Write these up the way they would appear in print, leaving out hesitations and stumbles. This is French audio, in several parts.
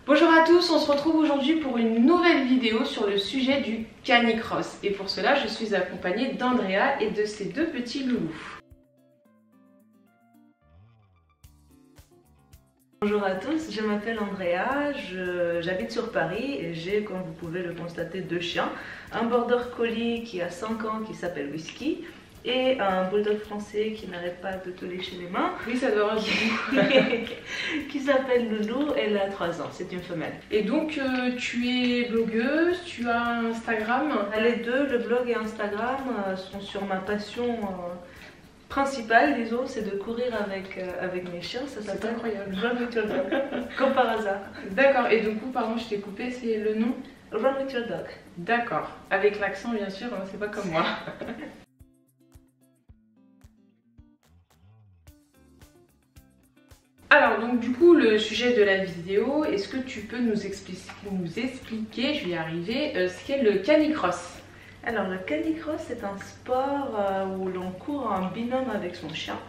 Bonjour à tous, on se retrouve aujourd'hui pour une nouvelle vidéo sur le sujet du canicross. Et pour cela, je suis accompagnée d'Andrea et de ses deux petits loulous. Bonjour à tous, je m'appelle Andrea, j'habite sur Paris et j'ai, comme vous pouvez le constater, deux chiens. Un border collie qui a 5 ans qui s'appelle Whisky et un bulldog français qui n'arrête pas de te lécher les mains. Oui, ça doit avoir qui s'appelle Loulou, elle a 3 ans, c'est une femelle. Et donc tu es blogueuse, tu as Instagram? Les deux, le blog et Instagram, sont sur ma passion principale, disons, c'est de courir avec mes chiens. Ça s'appelle incroyable. Run with your dog, comme par hasard. D'accord, et du coup, pardon, je t'ai coupé, c'est le nom? Run with your dog. D'accord, avec l'accent bien sûr, hein, c'est pas comme moi. Alors donc du coup le sujet de la vidéo, est-ce que tu peux nous expliquer, je vais y arriver, ce qu'est le canicross? Alors le canicross c'est un sport où l'on court en binôme avec son chien.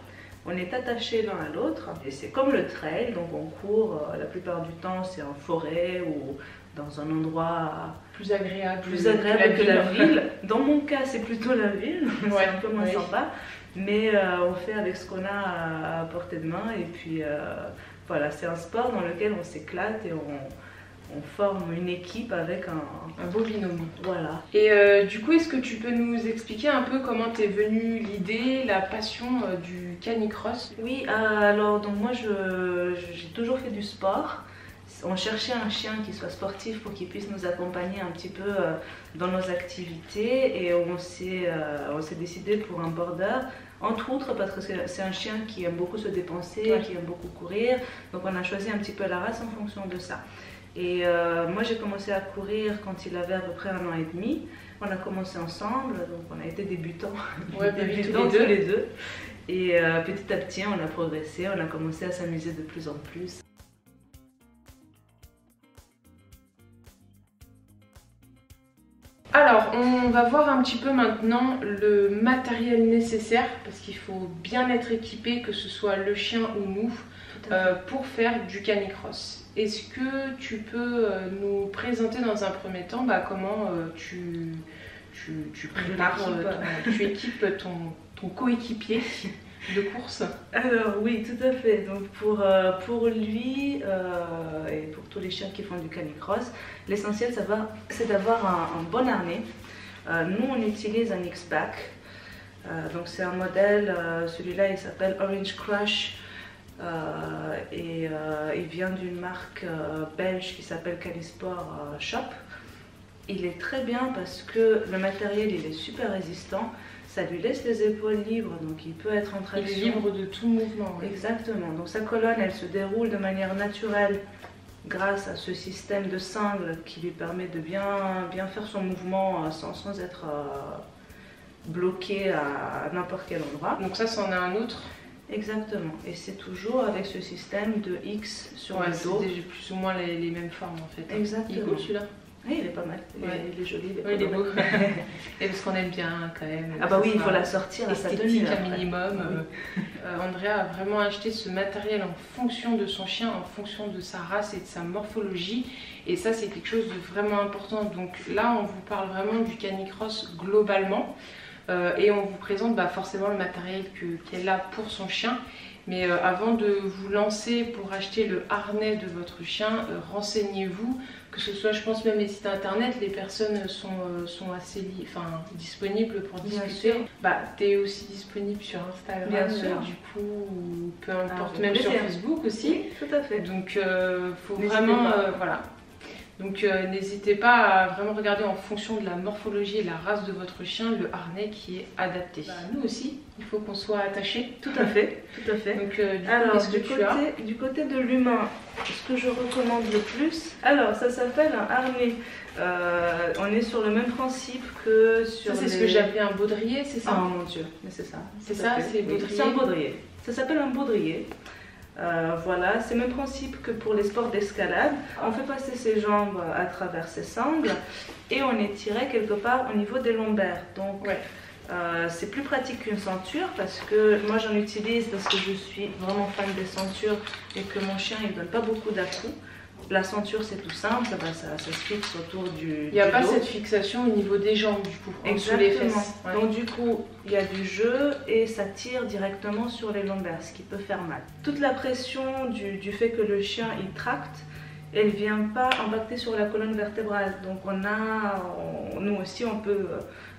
On est attaché l'un à l'autre et c'est comme le trail, donc on court la plupart du temps c'est en forêt ou dans un endroit plus agréable que la ville. Dans mon cas c'est plutôt la ville, ouais, c'est un peu moins sympa. Mais on fait avec ce qu'on a à portée de main et puis voilà, c'est un sport dans lequel on s'éclate et on forme une équipe avec un beau binôme. Voilà. Et du coup, est-ce que tu peux nous expliquer un peu comment t'es venue l'idée, la passion du canicross? Oui, alors donc moi j'ai toujours fait du sport. On cherchait un chien qui soit sportif pour qu'il puisse nous accompagner un petit peu dans nos activités et on s'est décidé pour un border, entre autres parce que c'est un chien qui aime beaucoup se dépenser, qui aime beaucoup courir, donc on a choisi un petit peu la race en fonction de ça. Et moi j'ai commencé à courir quand il avait à peu près 1 an et demi, on a commencé ensemble, donc on a été débutants, débutants tous les deux. Et petit à petit on a progressé, on a commencé à s'amuser de plus en plus. Alors, on va voir un petit peu maintenant le matériel nécessaire parce qu'il faut bien être équipé, que ce soit le chien ou nous, pour faire du canicross. Est-ce que tu peux nous présenter dans un premier temps comment tu équipes ton coéquipier de course? Alors oui, tout à fait. Donc pour lui et pour tous les chiens qui font du canicross, l'essentiel c'est d'avoir un bon harnais. Nous on utilise un X-Pack. Donc c'est un modèle, celui-là il s'appelle Orange Crush et il vient d'une marque belge qui s'appelle Calisport Shop. Il est très bien parce que le matériel il est super résistant. Ça lui laisse les épaules libres, donc il peut être en traction. Il est libre de tout mouvement. Oui. Exactement, donc sa colonne elle se déroule de manière naturelle grâce à ce système de sangle qui lui permet de bien faire son mouvement sans être bloqué à n'importe quel endroit. Donc ça c'en a un autre? Exactement, et c'est toujours avec ce système de X sur le dos. C'est plus ou moins les mêmes formes en fait. Exactement. Il est cool celui-là? Oui, il est pas mal, il est joli. Il est beau. Et parce qu'on aime bien quand même. Ah bah oui, il faut la sortir à sa tenue. Un minimum. Oui. Andrea a vraiment acheté ce matériel en fonction de son chien, en fonction de sa race et de sa morphologie. Et ça, c'est quelque chose de vraiment important. Donc là, on vous parle vraiment du canicross globalement. Et on vous présente forcément le matériel qu'elle a pour son chien. Mais avant de vous lancer pour acheter le harnais de votre chien, renseignez-vous, que ce soit, je pense, même les sites internet, les personnes sont assez disponibles pour discuter. Tu es aussi disponible sur Instagram, bien sûr. Du coup, peu importe, même sur Facebook aussi. Oui, tout à fait. Donc, faut vraiment, voilà. Donc n'hésitez pas à vraiment regarder en fonction de la morphologie et la race de votre chien le harnais qui est adapté. Nous aussi, il faut qu'on soit attaché. Tout à fait, tout à fait. Donc du côté de l'humain, ce que je recommande le plus, alors ça s'appelle un harnais. On est sur le même principe que sur c'est ce que j'appelais un baudrier, c'est ça? Oh mon dieu, mais c'est ça. C'est ça, c'est baudrier. C'est un baudrier. Ça s'appelle un baudrier. Voilà, c'est le même principe que pour les sports d'escalade. On fait passer ses jambes à travers ses sangles et on est tiré quelque part au niveau des lombaires. Donc c'est plus pratique qu'une ceinture parce que moi j'en utilise parce que je suis vraiment fan des ceintures et que mon chien il donne pas beaucoup d'à-coups. La ceinture, c'est tout simple, ça se fixe autour du Il n'y a pas dos. cette fixation au niveau des jambes du coup, Exactement. sous les fesses. Ouais. Donc du coup, il y a du jeu et ça tire directement sur les lombaires, ce qui peut faire mal. Toute la pression du fait que le chien il tracte, elle ne vient pas impacter sur la colonne vertébrale. Donc nous aussi, on peut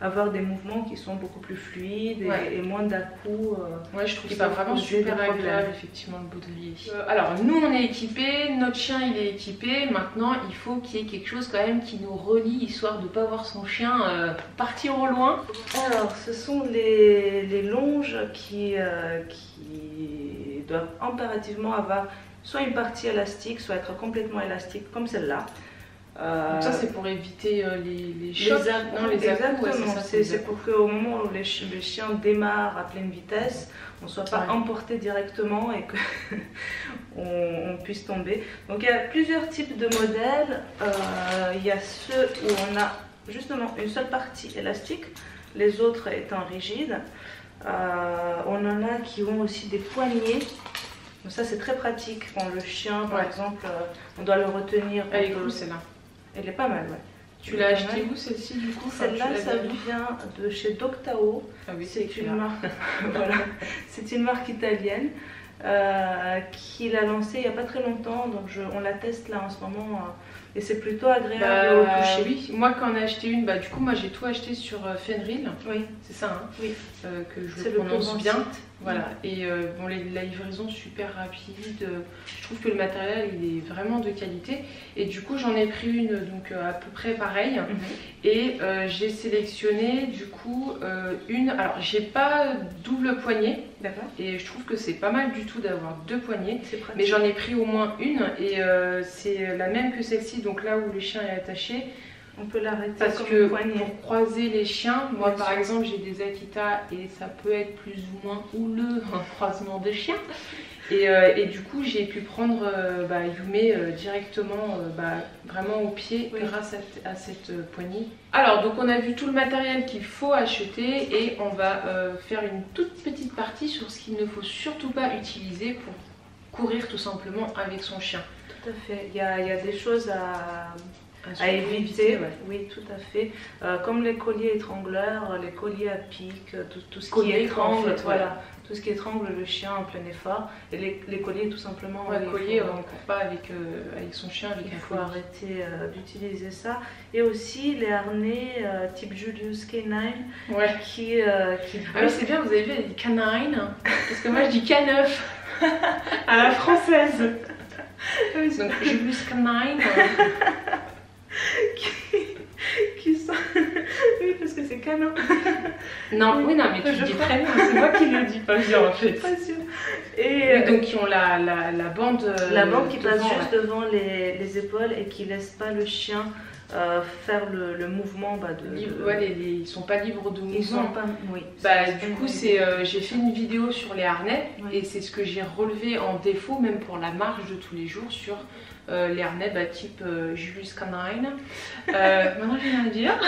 avoir des mouvements qui sont beaucoup plus fluides et moins d'à-coups. Ouais, je trouve ça vraiment super agréable, effectivement, le baudrier. Alors, nous, on est équipés, notre chien, il est équipé. Maintenant, il faut qu'il y ait quelque chose quand même qui nous relie, histoire de ne pas voir son chien partir au loin. Alors, ce sont les longes qui doivent impérativement avoir soit une partie élastique, soit être complètement élastique, comme celle-là. Donc ça, c'est pour éviter les chocs, les exactement, ouais, c'est pour qu'au moment où le chien démarre à pleine vitesse, on ne soit pas emporté directement et qu'on puisse tomber. Donc il y a plusieurs types de modèles. Il y a ceux où on a justement une seule partie élastique, les autres étant rigides. On en a qui ont aussi des poignées. Donc ça c'est très pratique quand le chien par exemple on doit le retenir. Elle est cool celle-là. Elle est pas mal, ouais. Tu l'as acheté où celle-ci du coup? Celle-là ça vient de chez Doctao. Ah oui, c'est une marque. Voilà. C'est une marque italienne qui l'a lancée il n'y a pas très longtemps, donc on la teste là en ce moment. Et c'est plutôt agréable au toucher. Oui, moi quand on a acheté une, du coup moi j'ai tout acheté sur Fenrir. Oui. C'est ça, hein, oui. Que je le prononce bien. Voilà. Et bon, la livraison super rapide. Je trouve que le matériel il est vraiment de qualité. Et du coup j'en ai pris une donc à peu près pareille. Et j'ai sélectionné du coup une. Alors j'ai pas double poignée. D'accord. Et je trouve que c'est pas mal du tout d'avoir deux poignées. Mais j'en ai pris au moins une et c'est la même que celle-ci. Donc là où le chien est attaché, on peut l'arrêter parce que pour croiser les chiens, moi par exemple j'ai des Akita et ça peut être plus ou moins houleux un croisement de chiens. Et du coup j'ai pu prendre Yume directement vraiment au pied grâce à cette poignée. Alors donc on a vu tout le matériel qu'il faut acheter et on va faire une toute petite partie sur ce qu'il ne faut surtout pas utiliser pour courir tout simplement avec son chien. Tout à fait, il y a des choses à éviter, oui tout à fait. Comme les colliers étrangleurs, les colliers à pic, tout ce qui étrangle, en fait, tout ce qui étrangle le chien en plein effort. Et les colliers tout simplement. Les colliers, on ne court pas avec son chien. Il faut arrêter d'utiliser ça. Et aussi les harnais type Julius K9 qui ah oui c'est bien, vous avez vu, elle dit canine, parce que moi je dis K9 à la française. Donc Julius K9 qui sont... oui parce que c'est canin. Non, oui, non, mais tu le dis très bien, c'est moi qui le dis pas bien en fait. Pas sûr. Et donc qui ont la bande. La bande qui passe juste devant les épaules et qui laisse pas le chien faire le mouvement ils sont pas libres de mouvement. Ils sont pas, du coup j'ai fait une vidéo sur les harnais et c'est ce que j'ai relevé en défaut même pour la marche de tous les jours sur les harnais type Julius Canine. Maintenant j'ai rien à dire.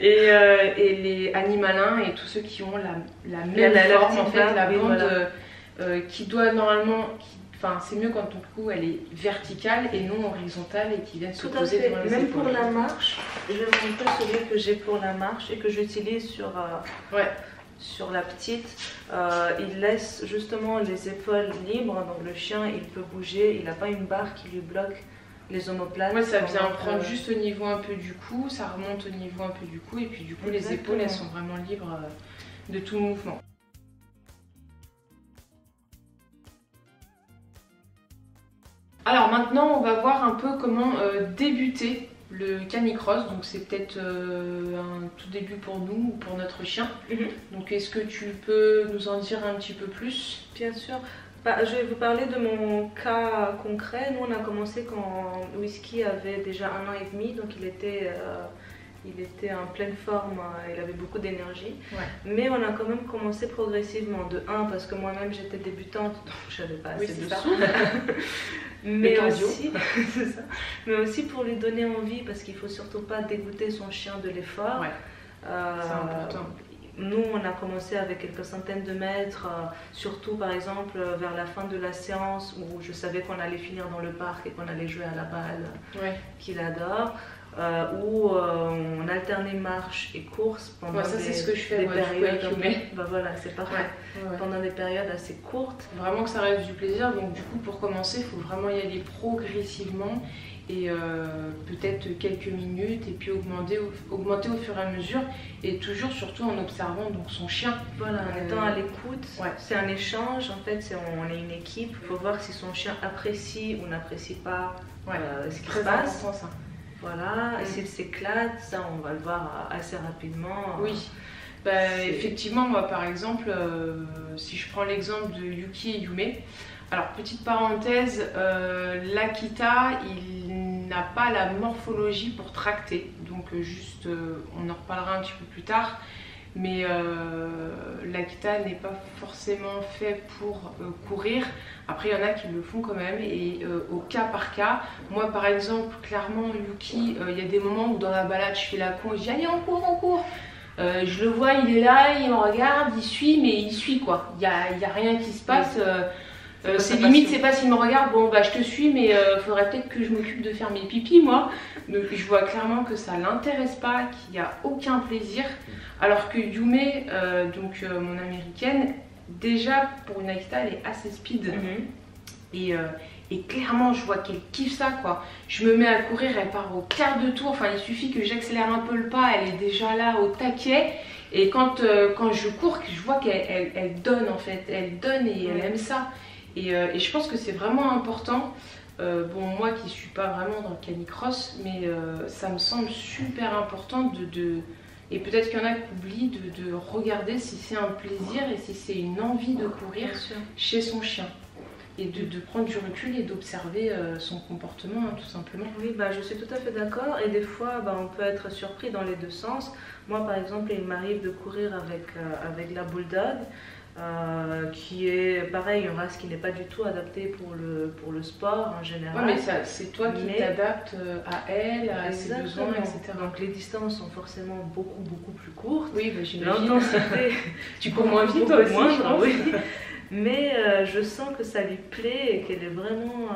Et les animalins et tous ceux qui ont la même forme en fait, la bande qui doit normalement... Enfin, c'est mieux quand ton cou elle est verticale et non horizontale et qui vient se poser devant les épaules. Même pour la marche, je vais vous montrer celui que j'ai pour la marche et que j'utilise sur la petite. Il laisse justement les épaules libres, donc le chien il peut bouger, il n'a pas une barre qui lui bloque les omoplates. Ouais, ça vient prendre juste au niveau un peu du cou, ça remonte au niveau un peu du cou et puis du coup les épaules elles sont vraiment libres de tout mouvement. Alors maintenant on va voir un peu comment débuter le canicross, donc c'est peut-être un tout début pour nous ou pour notre chien. Donc est-ce que tu peux nous en dire un petit peu plus? Bien sûr. Je vais vous parler de mon cas concret. Nous on a commencé quand Whisky avait déjà 1 an et demi, donc il était en pleine forme, il avait beaucoup d'énergie. Mais on a quand même commencé progressivement. De 1 parce que moi-même j'étais débutante, donc je n'avais pas assez de sous. Mais aussi pour lui donner envie, parce qu'il ne faut surtout pas dégoûter son chien de l'effort. C'est important. nous, on a commencé avec quelques centaines de mètres, surtout par exemple vers la fin de la séance où je savais qu'on allait finir dans le parc et qu'on allait jouer à la balle, qu'il adore. Où on alternait marche et course pendant des périodes. Bah voilà, c'est parfait. Pendant des périodes assez courtes. Vraiment que ça reste du plaisir. Donc du coup, pour commencer, il faut vraiment y aller progressivement et peut-être quelques minutes et puis augmenter au fur et à mesure et toujours surtout en observant donc son chien. Voilà, en étant à l'écoute. C'est un échange. En fait, on est une équipe. Il faut voir si son chien apprécie ou n'apprécie pas ce qui se passe. Important, ça. Voilà, et s'il s'éclate, ça on va le voir assez rapidement. Oui, effectivement, moi par exemple, si je prends l'exemple de Yuki et Yume, alors petite parenthèse, l'Akita, il n'a pas la morphologie pour tracter, donc juste, on en reparlera un petit peu plus tard, mais l'Akita n'est pas forcément fait pour courir. Après, il y en a qui le font quand même, et au cas par cas. Moi, par exemple, clairement, Yuki, il y a des moments où dans la balade, je fais la con, je dis allez, on court. Je le vois, il est là, il me regarde, il suit, mais il suit quoi. Il y a rien qui se passe. C'est limite, c'est pas s'il me regarde, bon bah je te suis, mais faudrait peut-être que je m'occupe de faire mes pipis moi. Donc je vois clairement que ça l'intéresse pas, qu'il n'y a aucun plaisir. Alors que Yume, donc mon américaine, déjà pour une Akita, elle est assez speed. Et clairement, je vois qu'elle kiffe ça quoi. Je me mets à courir, elle part au quart de tour. Enfin, il suffit que j'accélère un peu le pas, elle est déjà là au taquet. Et quand je cours, je vois qu'elle donne en fait. Elle donne et elle aime ça. Et je pense que c'est vraiment important. Bon, moi qui suis pas vraiment dans le canicross, mais ça me semble super important et peut-être qu'il y en a qui oublient de regarder si c'est un plaisir et si c'est une envie de courir chez son chien. Et de prendre du recul et d'observer son comportement, hein, tout simplement. Oui, bah, je suis tout à fait d'accord. Et des fois, on peut être surpris dans les deux sens. Moi, par exemple, il m'arrive de courir avec la bulldog. Qui est pareil, une race qui n'est pas du tout adaptée pour le sport en général. Ouais, mais c'est toi qui t'adaptes à elle, à ses besoins, etc. Donc les distances sont forcément beaucoup plus courtes. Oui, bah, j'imagine. L'intensité, tu cours moins vite toi aussi, je pense. Oui. Mais je sens que ça lui plaît et qu'elle est vraiment...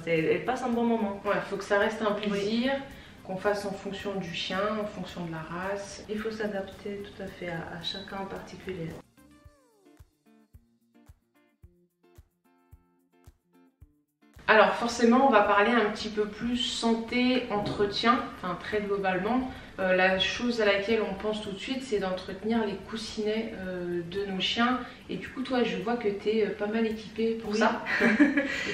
elle passe un bon moment. Ouais, il faut que ça reste un plaisir, qu'on fasse en fonction du chien, en fonction de la race. Il faut s'adapter tout à fait à chacun en particulier. Alors forcément, on va parler un petit peu plus santé, entretien, enfin très globalement. La chose à laquelle on pense tout de suite, c'est d'entretenir les coussinets de nos chiens. Et du coup, toi, je vois que tu es pas mal équipée pour ça.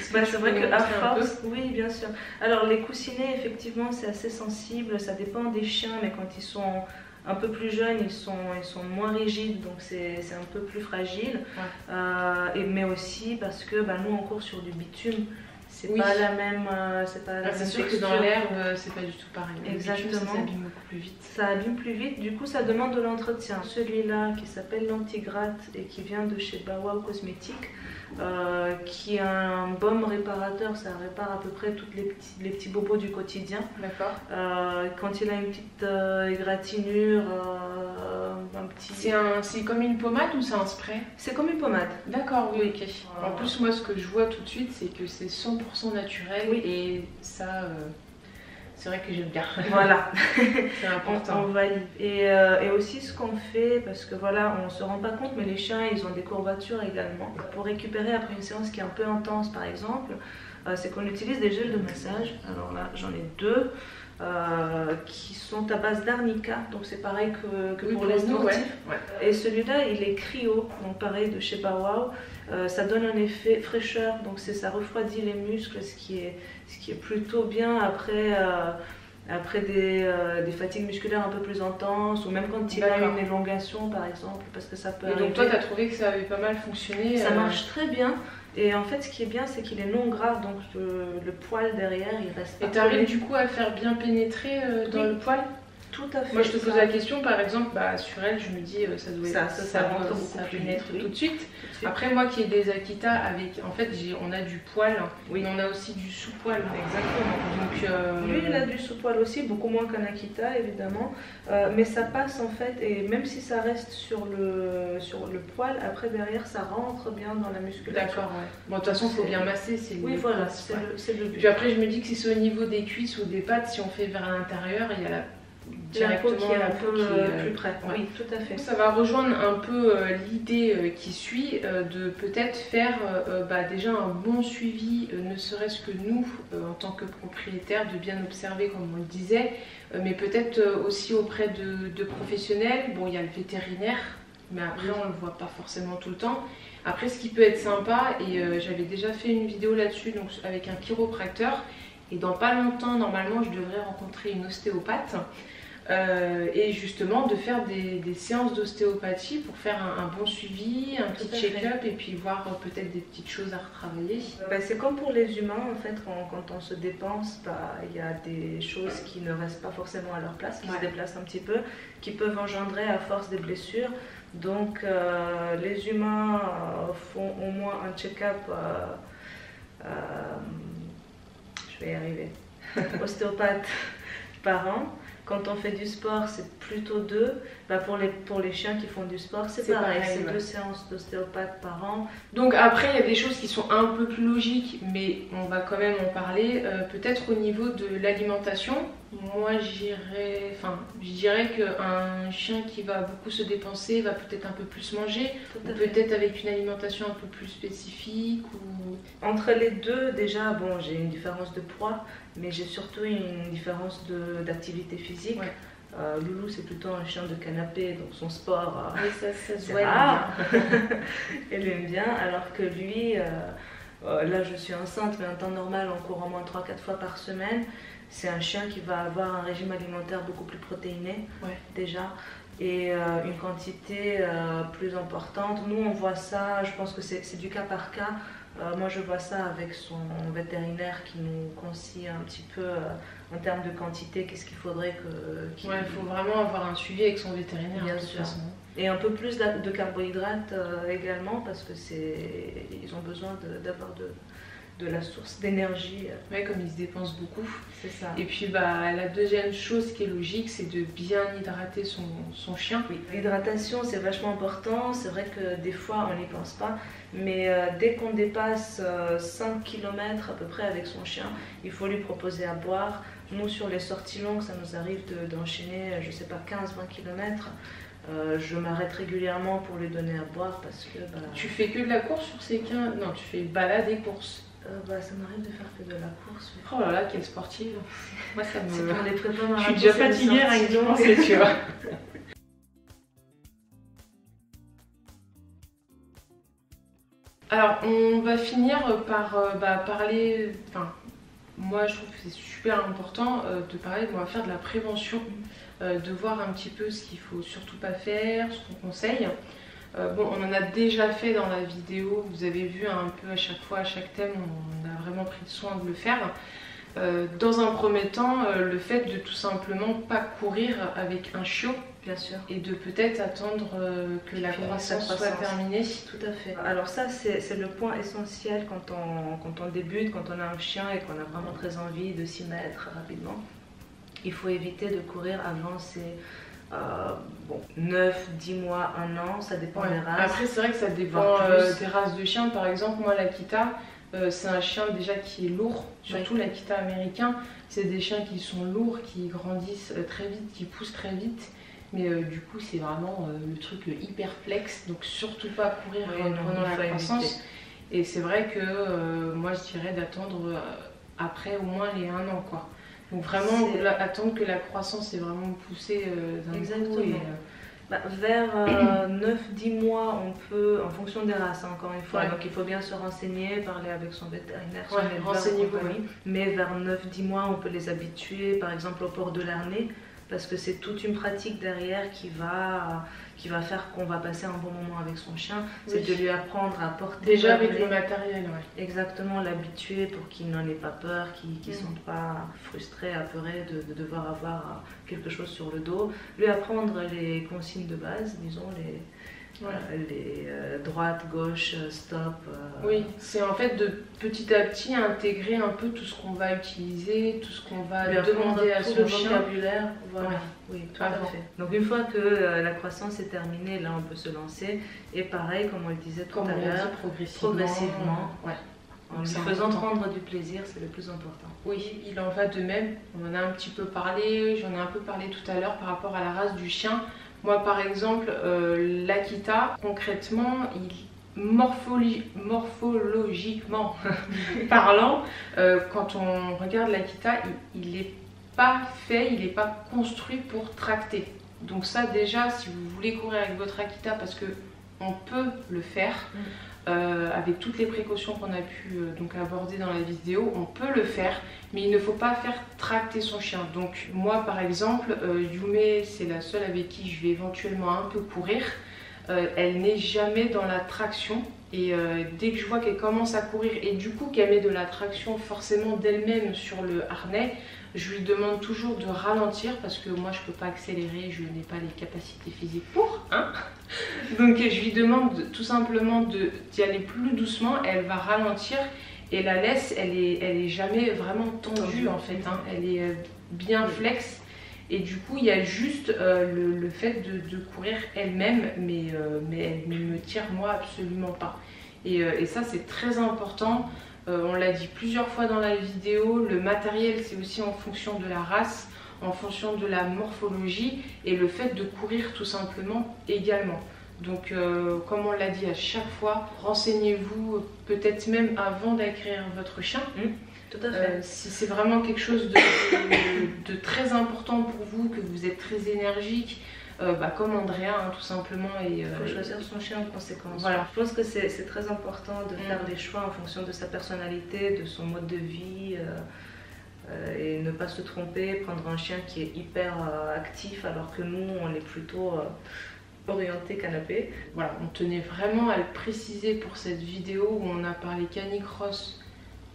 C'est vrai qu'à force, oui, bien sûr. Alors les coussinets, effectivement, c'est assez sensible. Ça dépend des chiens, mais quand ils sont un peu plus jeunes, ils sont moins rigides, donc c'est un peu plus fragile. Mais aussi parce que nous, on court sur du bitume. C'est pas la même. C'est sûr que dans l'herbe, c'est pas du tout pareil. Exactement. Ça s'abîme beaucoup plus vite. Ça abîme plus vite, du coup, ça demande de l'entretien. Celui-là, qui s'appelle l'Antigratte et qui vient de chez Bawao Cosmétiques, qui est un baume réparateur, ça répare à peu près tous les petits bobos du quotidien. D'accord. Quand il a une petite égratignure, un petit... C'est comme une pommade ou c'est un spray? C'est comme une pommade. D'accord, oui, ok. En plus, moi, ce que je vois tout de suite, c'est que c'est 100% naturel et ça... c'est vrai que j'aime bien. Voilà, c'est important. On valide. Et aussi ce qu'on fait, parce que voilà, on se rend pas compte, mais les chiens, ils ont des courbatures également. Pour récupérer après une séance qui est un peu intense, par exemple, c'est qu'on utilise des gels de massage. Alors là, j'en ai deux. Qui sont à base d'arnica, donc c'est pareil que pour les sportifs. Et celui-là, il est cryo, donc pareil de chez Bawao. Ça donne un effet fraîcheur, donc ça refroidit les muscles, ce qui est plutôt bien après des fatigues musculaires un peu plus intenses, ou même quand il a une élongation par exemple, parce que ça peut arriver. Donc toi, tu as trouvé que ça avait pas mal fonctionné? Ça marche très bien. Et en fait, ce qui est bien, c'est qu'il est non gras, donc le poil derrière, il reste. Et tu arrives du coup à faire bien pénétrer dans le poil? Tout à fait. Moi, je te pose la question, par exemple, sur elle, je me dis, ça doit ça rentre beaucoup ça plus pénètre vite, tout de suite. Après moi qui ai des Akita avec, en fait on a du poil, oui. Mais on a aussi du sous-poil. Exactement. Donc, lui il a du sous-poil aussi, beaucoup moins qu'un Akita évidemment, mais ça passe en fait, et même si ça reste sur le poil, après derrière ça rentre bien dans la musculature. D'accord, ouais. Bon de toute façon il faut bien masser, c'est oui, voilà, c'est le but. Puis après je me dis que si c'est au niveau des cuisses ou des pattes, si on fait vers l'intérieur, il y a la peau qui est un peu plus près. Ouais. Oui, tout à fait. Ça va rejoindre un peu l'idée qui suit de peut-être faire déjà un bon suivi, ne serait-ce que nous, en tant que propriétaires, de bien observer comme on le disait, mais peut-être aussi auprès de professionnels. Bon, il y a le vétérinaire, mais après on ne le voit pas forcément tout le temps. Après, ce qui peut être sympa, et j'avais déjà fait une vidéo là-dessus, donc avec un chiropracteur, et dans pas longtemps, normalement, je devrais rencontrer une ostéopathe. Et justement de faire des séances d'ostéopathie pour faire un bon suivi, un petit check-up et puis voir peut-être des petites choses à retravailler. C'est comme pour les humains en fait, quand on se dépense, il y a des choses qui ne restent pas forcément à leur place, qui se déplacent un petit peu, qui peuvent engendrer à force des blessures. Donc les humains font au moins un check-up, je vais y arriver, ostéopathe par an. Quand on fait du sport, c'est plutôt 2. Pour les chiens qui font du sport, c'est pareil. C'est 2 séances d'ostéopathe par an. Donc après, il y a des choses qui sont un peu plus logiques, mais on va quand même en parler. Peut-être au niveau de l'alimentation, moi je dirais qu'un chien qui va beaucoup se dépenser va peut-être un peu plus manger, ou peut-être avec une alimentation un peu plus spécifique. Entre les deux, déjà, bon, j'ai une différence de poids, mais j'ai surtout une différence d'activité physique. Ouais. Loulou c'est plutôt un chien de canapé, donc son sport ça se voit. Elle aime bien, alors que lui, là je suis enceinte, mais en temps normal on court au moins 3-4 fois par semaine. C'est un chien qui va avoir un régime alimentaire beaucoup plus protéiné déjà, et une quantité plus importante. Nous on voit ça, je pense que c'est du cas par cas. Moi je vois ça avec son vétérinaire qui nous conseille un petit peu en termes de quantité, qu'est-ce qu'il faudrait il faut vraiment avoir un suivi avec son vétérinaire. Bien sûr. Et un peu plus de carbohydrates également, parce que ils ont besoin d'avoir de la source d'énergie. Ouais, comme ils se dépensent beaucoup. C'est ça. Et puis la deuxième chose qui est logique, c'est de bien hydrater son chien. Oui, l'hydratation c'est vachement important. C'est vrai que des fois on n'y pense pas, mais dès qu'on dépasse 5 km à peu près avec son chien, il faut lui proposer à boire. Nous sur les sorties longues, ça nous arrive d'enchaîner, je sais pas, 15-20 km. Je m'arrête régulièrement pour lui donner à boire parce que... Tu fais que de la course sur ces 15... Non, tu fais balade et course. Ça m'arrive de faire que de la course. Oh là là, quelle sportive. Moi, ça me... C'est pour les prépa marathons. Je suis déjà fatiguée avec du penser, tu vois. Alors, on va finir par parler... Enfin, moi, je trouve que c'est super important de parler. On va faire de la prévention, de voir un petit peu ce qu'il faut surtout pas faire, ce qu'on conseille. Bon, on en a déjà fait dans la vidéo, vous avez vu un peu à chaque fois, à chaque thème, on a vraiment pris soin de le faire. Dans un premier temps, le fait de tout simplement pas courir avec un chiot. Bien sûr. Et de peut-être attendre que la croissance soit terminée. Tout à fait. Alors ça, c'est le point essentiel quand on débute, quand on a un chien et qu'on a vraiment très envie de s'y mettre rapidement. Il faut éviter de courir avant ces 9, 10 mois, 1 an, ça dépend des races. Après c'est vrai que ça dépend des races de chiens. Par exemple moi l'Akita, c'est un chien déjà qui est lourd, surtout l'Akita américain. C'est des chiens qui sont lourds, qui grandissent très vite, qui poussent très vite. Mais du coup c'est vraiment le truc hyper flex, donc surtout pas courir pendant la croissance. Et c'est vrai que moi je dirais d'attendre après au moins les 1 an quoi. Donc vraiment attendre que la croissance est vraiment poussée d'un coup. Vers 9-10 mois, on peut, en fonction des races encore une fois, donc il faut bien se renseigner, parler avec son vétérinaire, son éleveur, mais vers 9-10 mois, on peut les habituer par exemple au port de l'arnais, parce que c'est toute une pratique derrière qui va faire qu'on va passer un bon moment avec son chien. C'est de lui apprendre à porter. Déjà avec le matériel, Exactement, l'habituer pour qu'il n'en ait pas peur, qu'il ne se sente pas frustré, apeuré de devoir avoir quelque chose sur le dos. Lui apprendre les consignes de base, disons, les droite, gauche, stop. Oui, c'est en fait de petit à petit intégrer un peu tout ce qu'on va utiliser, tout ce qu'on va demander à son chien. Vocabulaire, voilà. Oui, tout à fait. Donc une fois que la croissance est terminée, là on peut se lancer. Et pareil, comme on le disait tout à l'heure, progressivement. En lui faisant prendre du plaisir, c'est le plus important. Oui, il en va de même. On en a un petit peu parlé, j'en ai un peu parlé tout à l'heure par rapport à la race du chien. Moi par exemple, l'Akita, concrètement, morphologiquement parlant, quand on regarde l'Akita, il n'est pas fait, il n'est pas construit pour tracter. Donc ça déjà, si vous voulez courir avec votre Akita, parce que on peut le faire, avec toutes les précautions qu'on a pu donc aborder dans la vidéo, on peut le faire, mais il ne faut pas faire tracter son chien. Donc moi par exemple, Yume, c'est la seule avec qui je vais éventuellement un peu courir. Elle n'est jamais dans la traction, et dès que je vois qu'elle commence à courir et du coup qu'elle met de la traction forcément d'elle-même sur le harnais, je lui demande toujours de ralentir parce que moi je peux pas accélérer, je n'ai pas les capacités physiques pour, hein. Donc je lui demande tout simplement d'y aller plus doucement, elle va ralentir et la laisse, elle est jamais vraiment tendue en fait, hein. Elle est bien flex. Et du coup, il y a juste le fait de courir elle-même, mais elle ne me tire moi absolument pas. Et ça, c'est très important. On l'a dit plusieurs fois dans la vidéo, le matériel, c'est aussi en fonction de la race, en fonction de la morphologie, et le fait de courir tout simplement également. Donc, comme on l'a dit à chaque fois, renseignez-vous peut-être même avant d'acquérir votre chien. Tout à fait. Si c'est vraiment quelque chose de très important pour vous, que vous êtes très énergique, comme Andrea, hein, tout simplement. Il faut choisir son chien en conséquence. Voilà. Je pense que c'est très important de faire des choix en fonction de sa personnalité, de son mode de vie, et ne pas se tromper, prendre un chien qui est hyper actif alors que nous, on est plutôt orienté canapé. Voilà, on tenait vraiment à le préciser pour cette vidéo où on a parlé canicross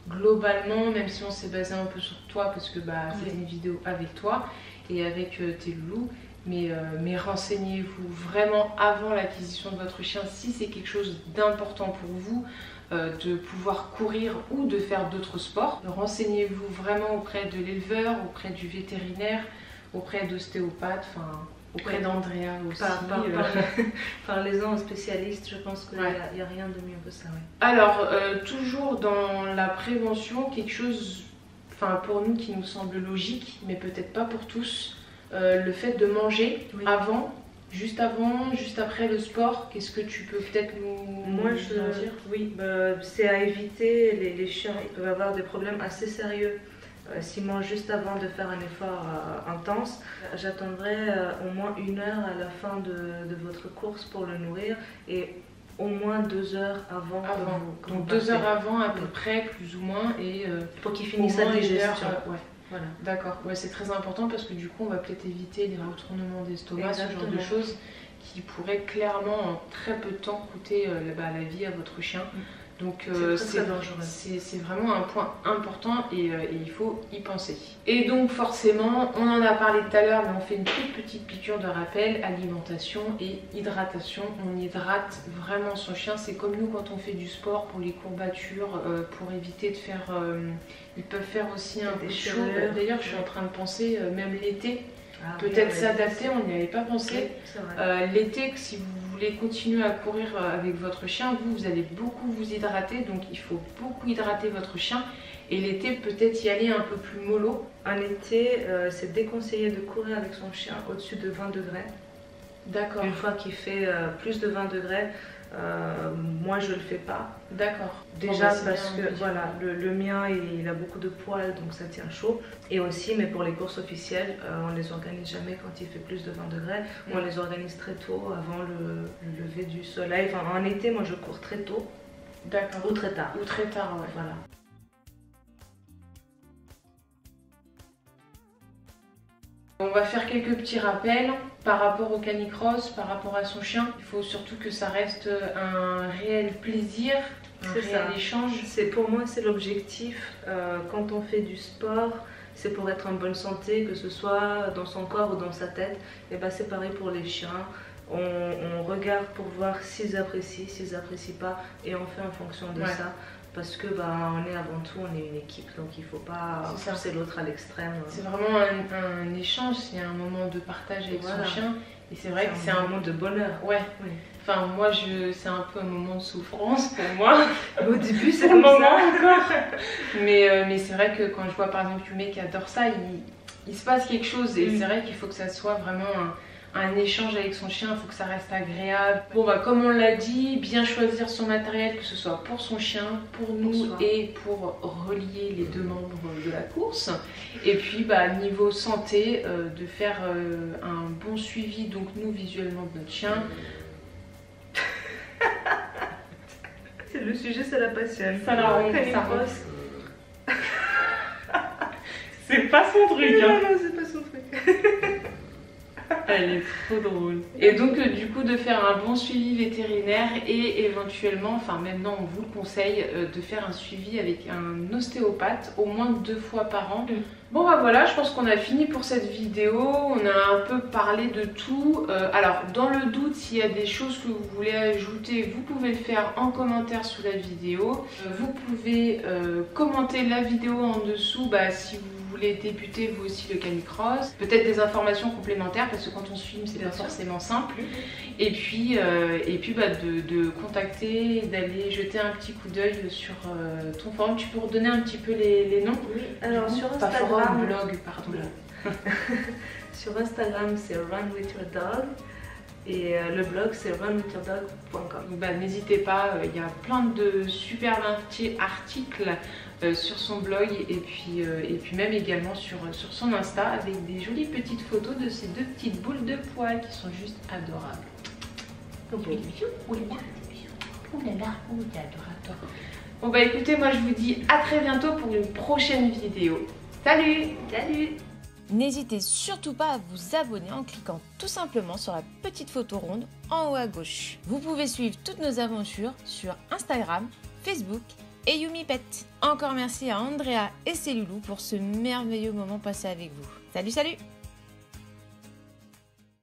globalement, même si on s'est basé un peu sur toi parce que c'était une vidéo avec toi et avec tes loulous, mais renseignez-vous vraiment avant l'acquisition de votre chien si c'est quelque chose d'important pour vous, de pouvoir courir ou de faire d'autres sports. Renseignez-vous vraiment auprès de l'éleveur, auprès du vétérinaire, auprès d'ostéopathes, auprès d'Andrea aussi. Parlez-en aux spécialistes, je pense qu'il n'y a rien de mieux que ça. Ouais. Alors, toujours dans la prévention, quelque chose pour nous qui nous semble logique, mais peut-être pas pour tous, le fait de manger avant, juste après le sport. Qu'est-ce que tu peux peut-être nous dire? Oui, c'est à éviter. Les chiens, ils peuvent avoir des problèmes assez sérieux. S'ils mangent juste avant de faire un effort intense, j'attendrai au moins 1 heure à la fin de votre course pour le nourrir et au moins 2 heures avant. Donc 2 heures avant à peu près, plus ou moins, et pour qu'il finisse sa digestion. Voilà. D'accord, c'est très important parce que du coup on va peut-être éviter les retournements d'estomac, ce genre de choses qui pourraient clairement en très peu de temps coûter la vie à votre chien. Donc c'est vraiment un point important et il faut y penser. Et donc forcément, on en a parlé tout à l'heure, mais on fait une toute petite piqûre de rappel, alimentation et hydratation. On hydrate vraiment son chien. C'est comme nous quand on fait du sport pour les courbatures, pour éviter de faire... ils peuvent faire aussi un peu chaud. D'ailleurs, je suis en train de penser, même l'été, peut-être s'adapter, on n'y avait pas pensé. L'été, si vous voulez continuer à courir avec votre chien, vous allez beaucoup vous hydrater, donc il faut beaucoup hydrater votre chien. Et l'été, peut-être y aller un peu plus mollo. En été, c'est déconseillé de courir avec son chien au-dessus de 20 degrés. D'accord. Une fois qu'il fait plus de 20 degrés, moi je le fais pas. D'accord. Déjà parce que voilà, le mien il a beaucoup de poils donc ça tient chaud. Et aussi, mais pour les courses officielles, on les organise jamais quand il fait plus de 20 degrés. On les organise très tôt, avant le lever du soleil. En été, moi je cours très tôt. D'accord. Ou très tard. Ou très tard, ouais. Voilà. On va faire quelques petits rappels par rapport au canicross, par rapport à son chien. Il faut surtout que ça reste un réel plaisir, un réel échange. Pour moi, c'est l'objectif. Quand on fait du sport, c'est pour être en bonne santé, que ce soit dans son corps ou dans sa tête. Et c'est pareil pour les chiens. on regarde pour voir s'ils apprécient, s'ils apprécient pas, et on fait en fonction de ça. Parce que on est avant tout, on est une équipe, donc il ne faut pas pousser l'autre à l'extrême. C'est vraiment un échange, il y a un moment de partage avec son chien. Et c'est vrai que c'est un moment de bonheur. Ouais. Enfin, moi, c'est un peu un moment de souffrance pour moi. Au début, c'est comme ça. Encore. Mais c'est vrai que quand je vois par exemple Yumi qui adore ça, il se passe quelque chose. Et c'est vrai qu'il faut que ça soit vraiment un échange avec son chien, il faut que ça reste agréable. Bon comme on l'a dit, bien choisir son matériel, que ce soit pour son chien, pour nous et pour relier les deux membres de la course. Et puis niveau santé, de faire un bon suivi, donc nous visuellement de notre chien. Le sujet, ça la passionne. Ça la rend, ça c'est pas son truc. Non, c'est pas son truc. Elle est trop drôle. Et donc du coup de faire un bon suivi vétérinaire et éventuellement, enfin maintenant on vous le conseille, de faire un suivi avec un ostéopathe au moins 2 fois par an. Bon voilà, je pense qu'on a fini pour cette vidéo, on a un peu parlé de tout. Alors dans le doute, s'il y a des choses que vous voulez ajouter, vous pouvez le faire en commentaire sous la vidéo. Vous pouvez commenter la vidéo en dessous si vous voulez débuter vous aussi le canicross, peut-être des informations complémentaires parce que quand on se filme c'est pas forcément simple, et puis de contacter, d'aller jeter un petit coup d'œil sur ton forum. Tu peux redonner un petit peu les noms? Oui, alors sur Instagram, forum, blog, pardon. Sur Instagram c'est Run With Your Dog. Et le blog c'est runwithyourdog.com. N'hésitez pas, il y a plein de super articles sur son blog et puis même également sur son Insta avec des jolies petites photos de ces 2 petites boules de poils qui sont juste adorables. Bon écoutez, moi je vous dis à très bientôt pour une prochaine vidéo. Salut! Salut! N'hésitez surtout pas à vous abonner en cliquant tout simplement sur la petite photo ronde en haut à gauche. Vous pouvez suivre toutes nos aventures sur Instagram, Facebook et Yumi Pet. Encore merci à Andrea et ses loulous pour ce merveilleux moment passé avec vous. Salut, salut!